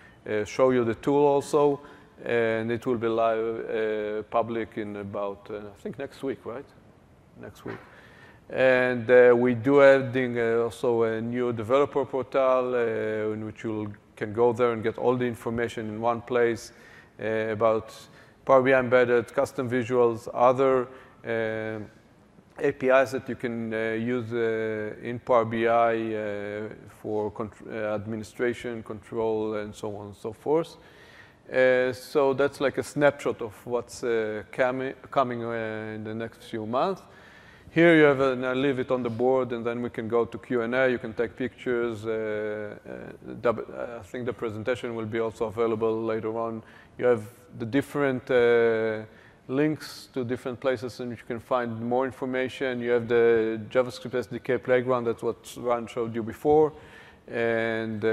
show you the tool also. And it will be live public in about, I think next week, right? Next week. And we do adding also a new developer portal in which you can go there and get all the information in one place about Power BI embedded, custom visuals, other APIs that you can use in Power BI for administration, control, and so on and so forth. So that's like a snapshot of what's coming in the next few months. Here you have, and I'll leave it on the board, and then we can go to Q&A. You can take pictures. I think the presentation will be also available later on. You have the different links to different places in which you can find more information. You have the JavaScript SDK playground, that's what Ran showed you before, and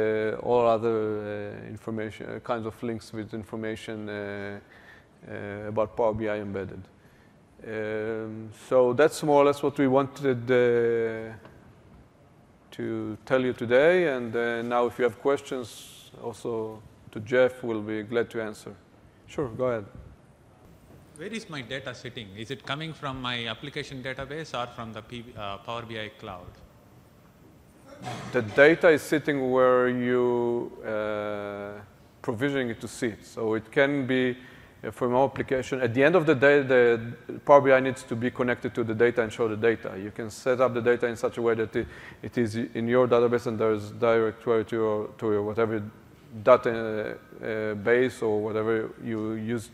all other information, kinds of links with information about Power BI embedded. So that's more or less what we wanted to tell you today. And now if you have questions also to Jeff, we'll be glad to answer. Sure, go ahead. Where is my data sitting? Is it coming from my application database or from the Power BI cloud? The data is sitting where you provisioning it to sit. So it can be from our application. At the end of the day, the Power BI needs to be connected to the data and show the data. You can set up the data in such a way that it is in your database and there's direct query to your whatever data base or whatever you use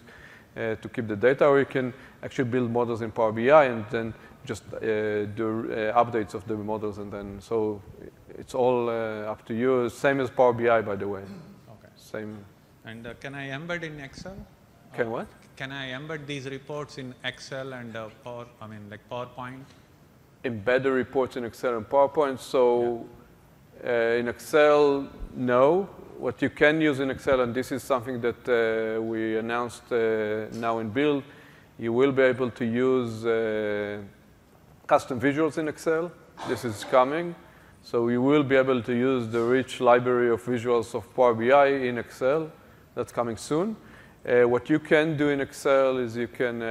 to keep the data, or you can actually build models in Power BI and then just do updates of the models, and then so it's all up to you. Same as Power BI, by the way. Okay. Same. And can I embed in Excel? Can what? Can I embed these reports in Excel and like PowerPoint? Embed the reports in Excel and PowerPoint. So in Excel, no. What you can use in Excel, and this is something that we announced now in build, you will be able to use custom visuals in Excel. This is coming. So you will be able to use the rich library of visuals of Power BI in Excel. That's coming soon. What you can do in Excel is you can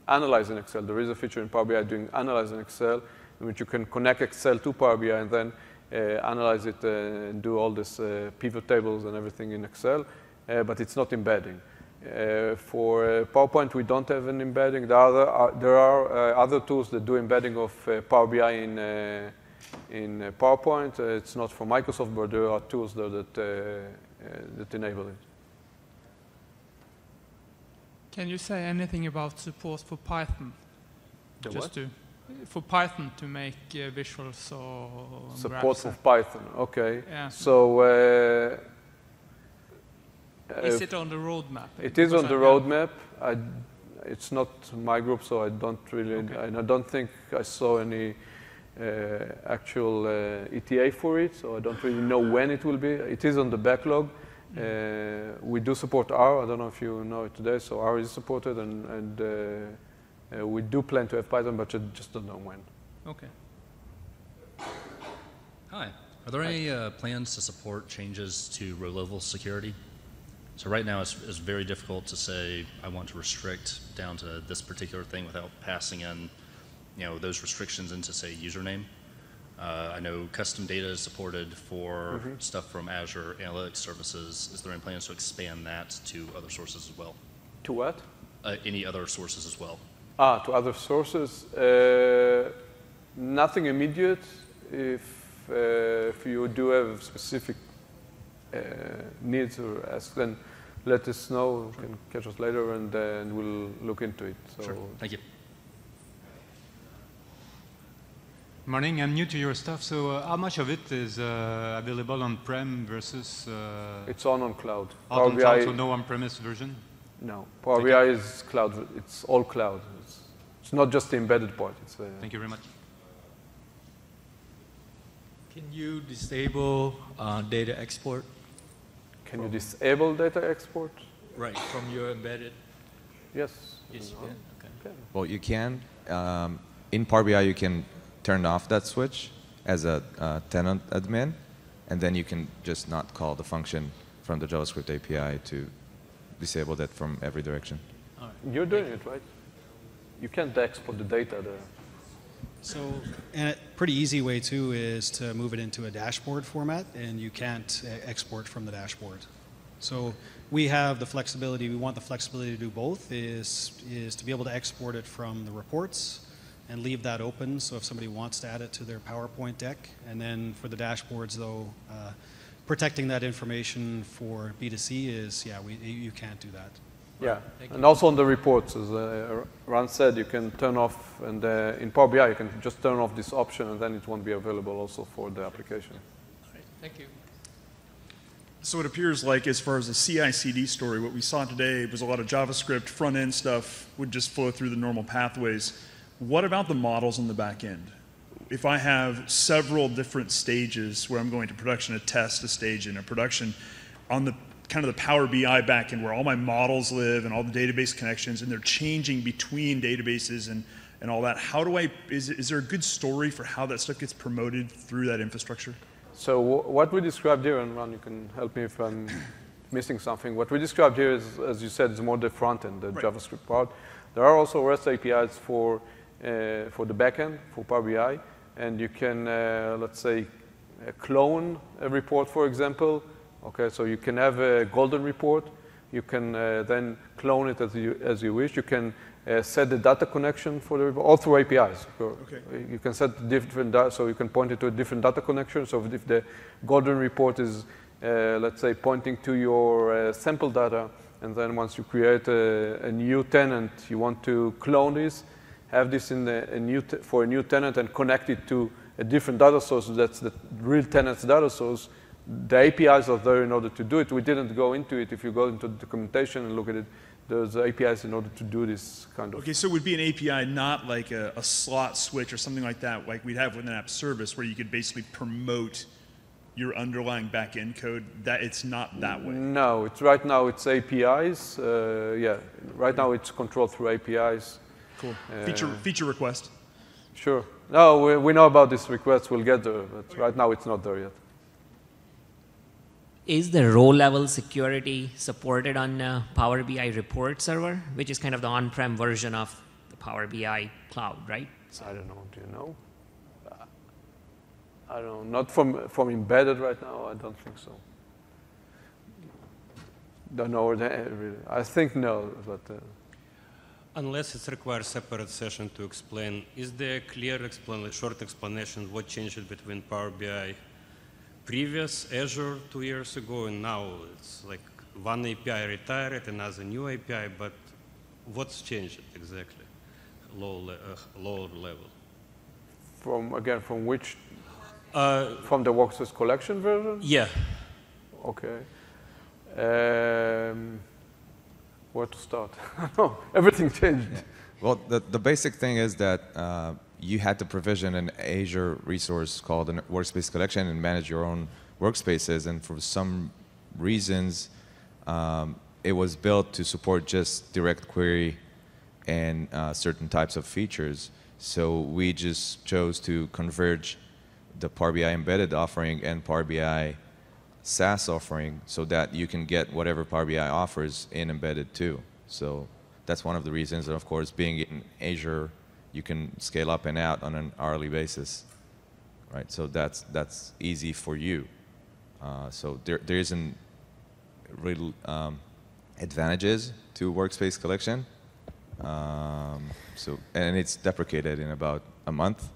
analyze in Excel. There is a feature in Power BI doing analyze in Excel, in which you can connect Excel to Power BI and then analyze it and do all this pivot tables and everything in Excel, but it's not embedding. For PowerPoint, we don't have an embedding. There are other tools that do embedding of Power BI in PowerPoint. It's not from Microsoft, but there are tools there that enable it. Can you say anything about support for Python? The Just what? For Python to make visuals or Support graphs? of Python, okay. Yeah. So is it on the roadmap? it is on the roadmap. It's not my group, so I don't really, Okay. and I don't think I saw any actual ETA for it, so I don't really know when it will be. It is on the backlog. We do support R. I don't know if you know it today, so R is supported, and we do plan to have Python, but I just don't know when. Okay. Hi. Are there any plans to support changes to row-level security? So right now it's very difficult to say I want to restrict down to this particular thing without passing in, those restrictions into, say, username. I know custom data is supported for stuff from Azure Analytics Services. Is there any plans to expand that to other sources as well? To what? Any other sources as well? To other sources. Nothing immediate. If you do have specific needs or asks, then let us know. You can catch us later, and then we'll look into it. So Sure. Thank you. Morning, I'm new to your stuff, so how much of it is available on-prem versus it's on cloud. out on cloud, so no on-premise version? No, Power BI is cloud. It's all cloud. It's not just the embedded part. Thank you very much. Can you disable data export? Can you disable data export? Right, from your embedded? Yes. Yes, you can. Okay. Well, you can. In Power BI, you can turn off that switch as a tenant admin, and then you can just not call the function from the JavaScript API to disable that from every direction. All right. You're doing it, right? You can't export the data there. So, and a pretty easy way too is to move it into a dashboard format, and you can't export from the dashboard. So we have the flexibility, we want the flexibility to do both, is to be able to export it from the reports and leave that open, so if somebody wants to add it to their PowerPoint deck. And then for the dashboards though, protecting that information for B2C is, you can't do that. Yeah, and also on the reports, as Ran said, you can turn off, and in Power BI you can just turn off this option, and then it won't be available also for the application. All right. Thank you. So it appears like as far as the CI/CD story, what we saw today was a lot of JavaScript front-end stuff would just flow through the normal pathways. What about the models on the back end? If I have several different stages where I'm going to production, a test, a stage, and a production, on the kind of the Power BI backend where all my models live and all the database connections, and they're changing between databases and all that, how do I, is there a good story for how that stuff gets promoted through that infrastructure? So what we described here, and Ron, you can help me if I'm missing something. What we described here is, as you said, is more the front end, the JavaScript part. There are also REST APIs for the backend, for Power BI, and you can, let's say, clone a report, for example. Okay, so you can have a golden report. You can then clone it as you wish. You can set the data connection for the report, all through APIs. Okay. You can set different data, so you can point it to a different data connection. So if the golden report is, let's say, pointing to your sample data, and then once you create a new tenant, you want to clone this, have this in for a new tenant, and connect it to a different data source. That's the real tenant's data source. The APIs are there in order to do it. We didn't go into it. If you go into the documentation and look at it, there's APIs in order to do this kind of. Okay, so it would be an API, not like a slot switch or something like that, like we'd have with an app service, where you could basically promote your underlying back-end code. That it's not that way. No, right now it's APIs. Right now it's controlled through APIs. Cool. Feature request. Sure. No, we know about this request. We'll get there, but right now it's not there yet. Is the row-level security supported on Power BI report server, which is kind of the on-prem version of the Power BI cloud, right? So I don't know. Do you know? I don't know. Not from embedded right now. I don't think so. Don't know really. I think no, but. Unless it requires separate session to explain, is there a clear short explanation what changed between Power BI previous Azure 2 years ago and now? It's like one API retired, another new API, but what's changed exactly? Lower level. From which? From the Workspace Collection version? Yeah. Okay. Where to start? No, everything changed. Yeah. Well, the basic thing is that you had to provision an Azure resource called a Workspace Collection and manage your own workspaces. And for some reasons, it was built to support just direct query and certain types of features. So we just chose to converge the Power BI embedded offering and Power BI SaaS offering so that you can get whatever Power BI offers in embedded too. So that's one of the reasons. And of course, being in Azure, you can scale up and out on an hourly basis, right? So that's easy for you. So there isn't real advantages to Workspace Collection. And it's deprecated in about a month.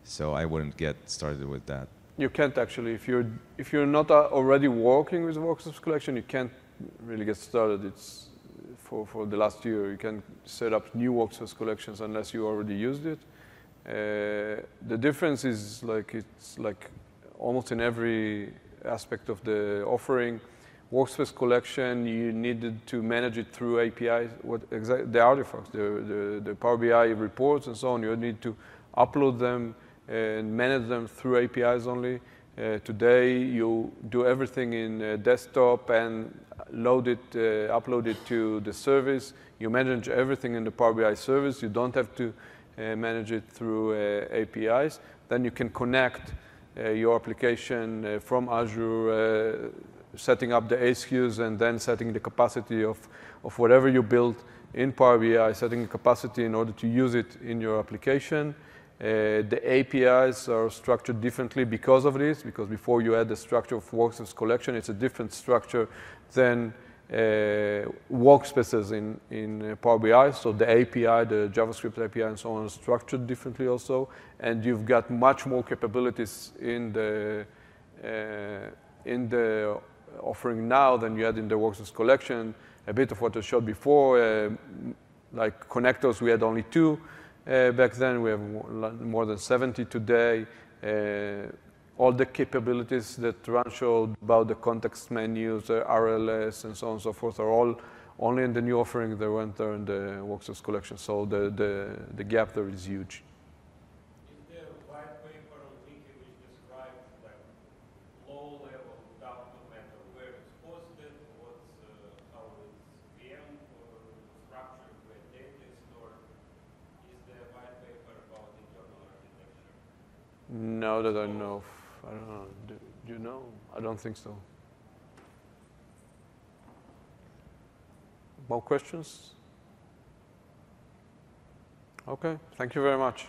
So I wouldn't get started with that. You can't actually, if you're not already working with Workspace Collection, you can't really get started. It's for the last year. You can set up new Workspace Collections unless you already used it. The difference is it's like almost in every aspect of the offering. Workspace Collection, you needed to manage it through APIs. The artifacts, the Power BI reports and so on, you need to upload them and manage them through APIs only. Today, you do everything in desktop and load it, upload it to the service. You manage everything in the Power BI service. You don't have to manage it through APIs. Then you can connect your application from Azure, setting up the ASQs and then setting the capacity of whatever you build in Power BI, setting the capacity in order to use it in your application. The APIs are structured differently because of this, because before you add the structure of Workspace Collection, it's a different structure than workspaces in Power BI. So the API, the JavaScript API and so on are structured differently also. And you've got much more capabilities in the offering now than you had in the Workspace Collection. A bit of what I showed before, like connectors, we had only 2. Back then, we have more than 70 today. All the capabilities that Ran showed about the context menus, RLS, and so on and so forth are all only in the new offering. They weren't there in the Workspace Collection. So the gap there is huge. Is there a white paper on Wiki which describes like low-level document of where it's hosted, how it's VM structured, where data is stored? Is there a white paper about internal architecture? No, that I know of. I don't know. Do you know? I don't think so. More questions? Okay. Thank you very much.